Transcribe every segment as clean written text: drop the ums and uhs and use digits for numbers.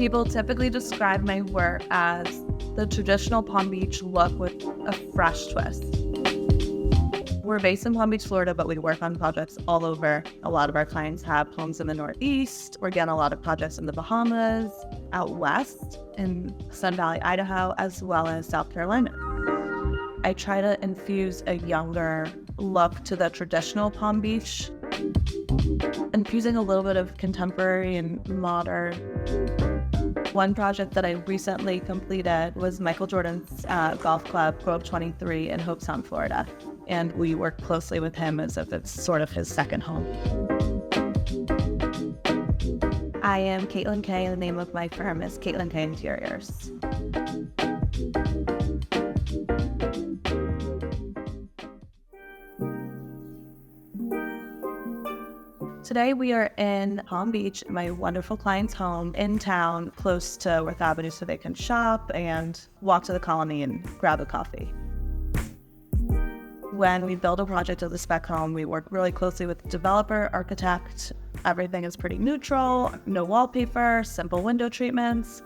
People typically describe my work as the traditional Palm Beach look with a fresh twist. We're based in Palm Beach, Florida, but we work on projects all over. A lot of our clients have homes in the Northeast. We're getting a lot of projects in the Bahamas, out west, in Sun Valley, Idaho, as well as South Carolina. I try to infuse a younger look to the traditional Palm Beach, infusing a little bit of contemporary and modern. One project that I recently completed was Michael Jordan's golf club, Grove 23 in Hobe Sound, Florida. And we work closely with him as if it's sort of his second home. I am Caitlin Kah, and the name of my firm is Caitlin Kah Interiors. Today we are in Palm Beach, my wonderful client's home in town, close to Worth Avenue, so they can shop and walk to the Colony and grab a coffee. When we build a project as a spec home, we work really closely with the developer, architect. Everything is pretty neutral, no wallpaper, simple window treatments.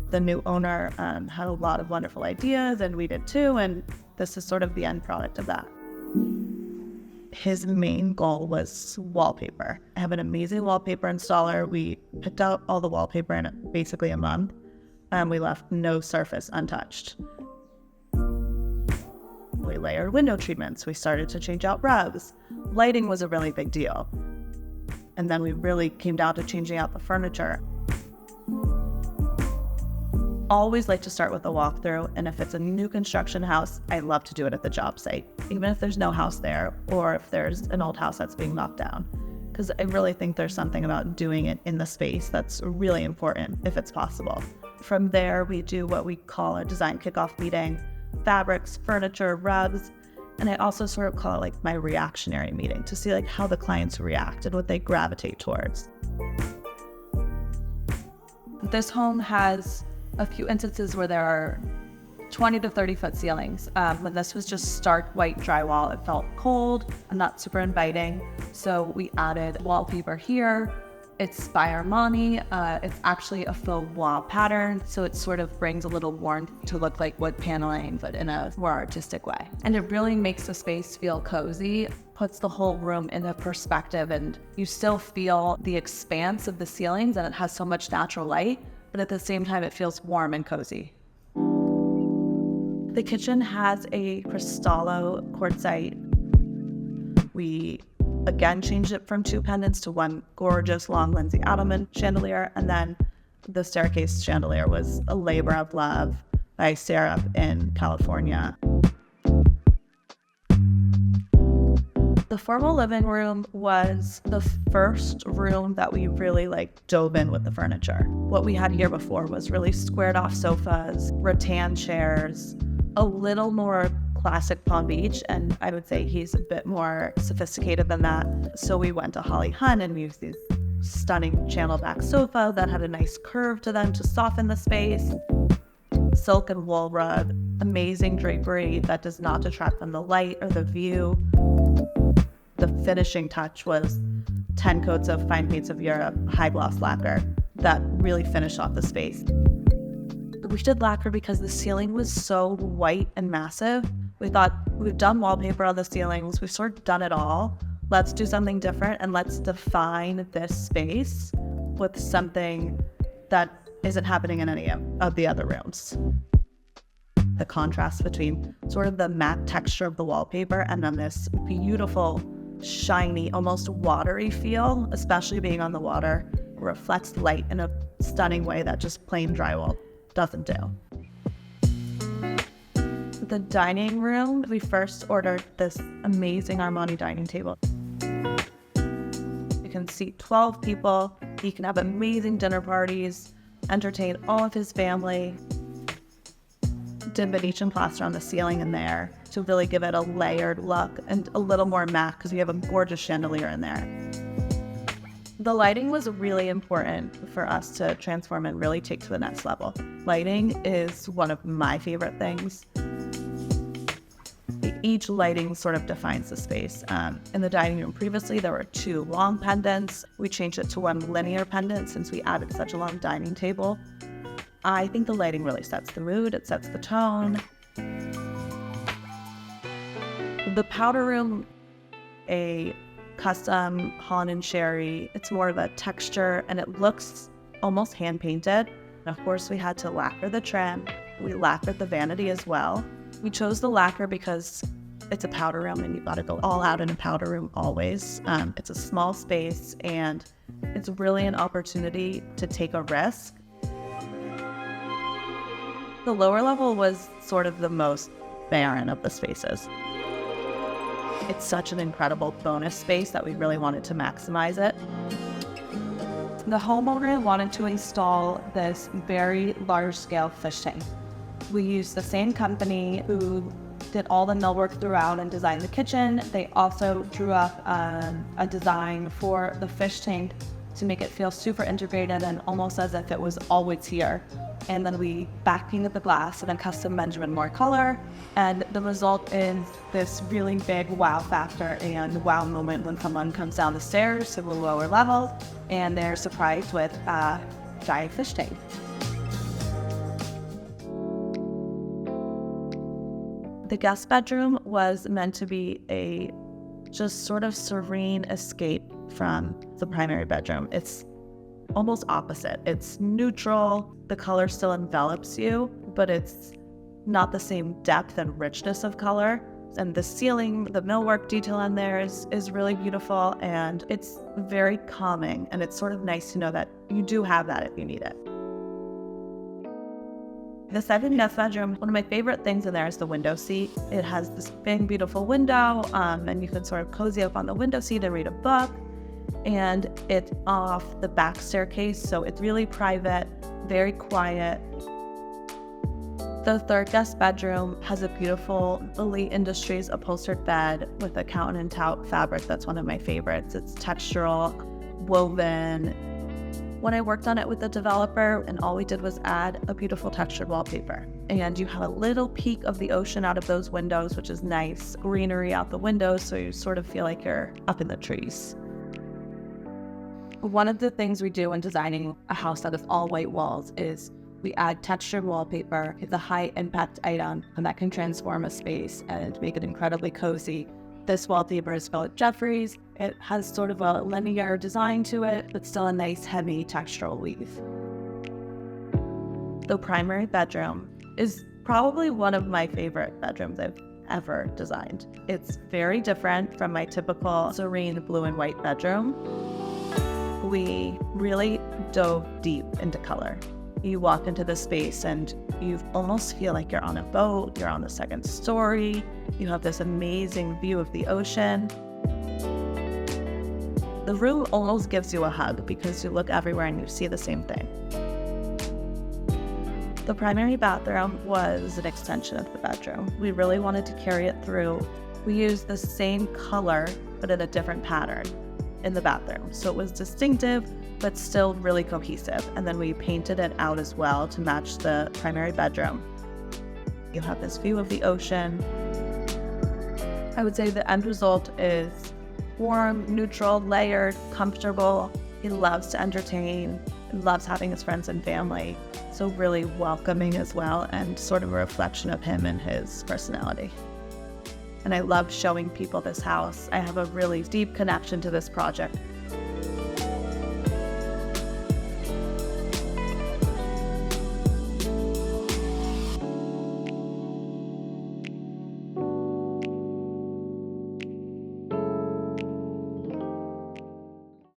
The new owner had a lot of wonderful ideas, and we did too, and this is sort of the end product of that. His main goal was wallpaper. I have an amazing wallpaper installer. We picked out all the wallpaper in basically a month, and we left no surface untouched. We layered window treatments. We started to change out rugs. Lighting was a really big deal. And then we really came down to changing out the furniture. Always like to start with a walkthrough, and if it's a new construction house, I love to do it at the job site, even if there's no house there or if there's an old house that's being knocked down. Because I really think there's something about doing it in the space that's really important if it's possible. From there, we do what we call a design kickoff meeting. Fabrics, furniture, rugs, and I also sort of call it like my reactionary meeting to see like how the clients react and what they gravitate towards. This home has a few instances where there are 20 to 30 foot ceilings. When this was just stark white drywall, it felt cold and not super inviting. So we added wallpaper here. It's by Armani. It's actually a faux bois pattern, so it sort of brings a little warmth to look like wood paneling, but in a more artistic way. And it really makes the space feel cozy, puts the whole room into perspective, and you still feel the expanse of the ceilings, and it has so much natural light, but at the same time it feels warm and cozy. The kitchen has a Cristallo quartzite. We again changed it from two pendants to one gorgeous long Lindsay Adelman chandelier, and then the staircase chandelier was a labor of love by Sarah in California. The formal living room was the first room that we really dove in with the furniture. What we had here before was really squared off sofas, rattan chairs, a little more classic Palm Beach, and I would say he's a bit more sophisticated than that. So we went to Holly Hunt and we used these stunning channel back sofa that had a nice curve to them to soften the space. Silk and wool rug, amazing drapery that does not detract from the light or the view. The finishing touch was 10 coats of Fine Paints of Europe high gloss lacquer that really finished off the space. We did lacquer because the ceiling was so white and massive. We thought, we've done wallpaper on the ceilings, we've sort of done it all. Let's do something different and let's define this space with something that isn't happening in any of the other rooms. The contrast between sort of the matte texture of the wallpaper and then this beautiful, shiny, almost watery feel, especially being on the water, reflects light in a stunning way that just plain drywall doesn't do. The dining room, we first ordered this amazing Armani dining table. You can seat 12 people. He can have amazing dinner parties, entertain all of his family. Did Venetian plaster on the ceiling in there to really give it a layered look and a little more matte because we have a gorgeous chandelier in there. The lighting was really important for us to transform and really take to the next level. Lighting is one of my favorite things. The Each lighting sort of defines the space. In the dining room previously, there were 2 long pendants. We changed it to 1 linear pendant since we added such a long dining table. I think the lighting really sets the mood, it sets the tone. The powder room, a custom Holland and Sherry, it's more of a texture and it looks almost hand painted. Of course, we had to lacquer the trim. We lacquered the vanity as well. We chose the lacquer because it's a powder room and you've got to go all out in a powder room always. It's a small space and it's really an opportunity to take a risk. The lower level was sort of the most barren of the spaces. It's such an incredible bonus space that we really wanted to maximize it. The homeowner wanted to install this very large-scale fish tank. We used the same company who did all the millwork throughout and designed the kitchen. They also drew up a design for the fish tank to make it feel super integrated and almost as if it was always here. And then we back painted the glass in a custom Benjamin Moore color. And the result is this really big wow factor and wow moment when someone comes down the stairs to the lower level and they're surprised with a giant fish tank. The guest bedroom was meant to be a just sort of serene escape from the primary bedroom. It's almost opposite. It's neutral. The color still envelops you, but it's not the same depth and richness of color. And the ceiling, the millwork detail on there is really beautiful and it's very calming. And it's sort of nice to know that you do have that if you need it. The second guest bedroom, one of my favorite things in there is the window seat. It has this big, beautiful window, and you can sort of cozy up on the window seat and read a book. And it's off the back staircase, so it's really private, very quiet. The third guest bedroom has a beautiful Elite Industries upholstered bed with a Countin and Tout fabric. That's one of my favorites. It's textural, woven. When I worked on it with the developer, and all we did was add a beautiful textured wallpaper. And you have a little peek of the ocean out of those windows, which is nice. Greenery out the windows, so you sort of feel like you're up in the trees. One of the things we do when designing a house that is all white walls is we add textured wallpaper. It's a high impact item, and that can transform a space and make it incredibly cozy. This wallpaper is Philip Jeffries. It has sort of a linear design to it, but still a nice heavy textural weave. The primary bedroom is probably one of my favorite bedrooms I've ever designed. It's very different from my typical serene blue and white bedroom. We really dove deep into color. You walk into the space and you almost feel like you're on a boat, you're on the second story, you have this amazing view of the ocean. The room almost gives you a hug because you look everywhere and you see the same thing. The primary bathroom was an extension of the bedroom. We really wanted to carry it through. We used the same color, but in a different pattern in the bathroom. So it was distinctive, but still really cohesive. And then we painted it out as well to match the primary bedroom. You have this view of the ocean. I would say the end result is warm, neutral, layered, comfortable. He loves to entertain, loves having his friends and family. So really welcoming as well, and sort of a reflection of him and his personality. And I love showing people this house. I have a really deep connection to this project.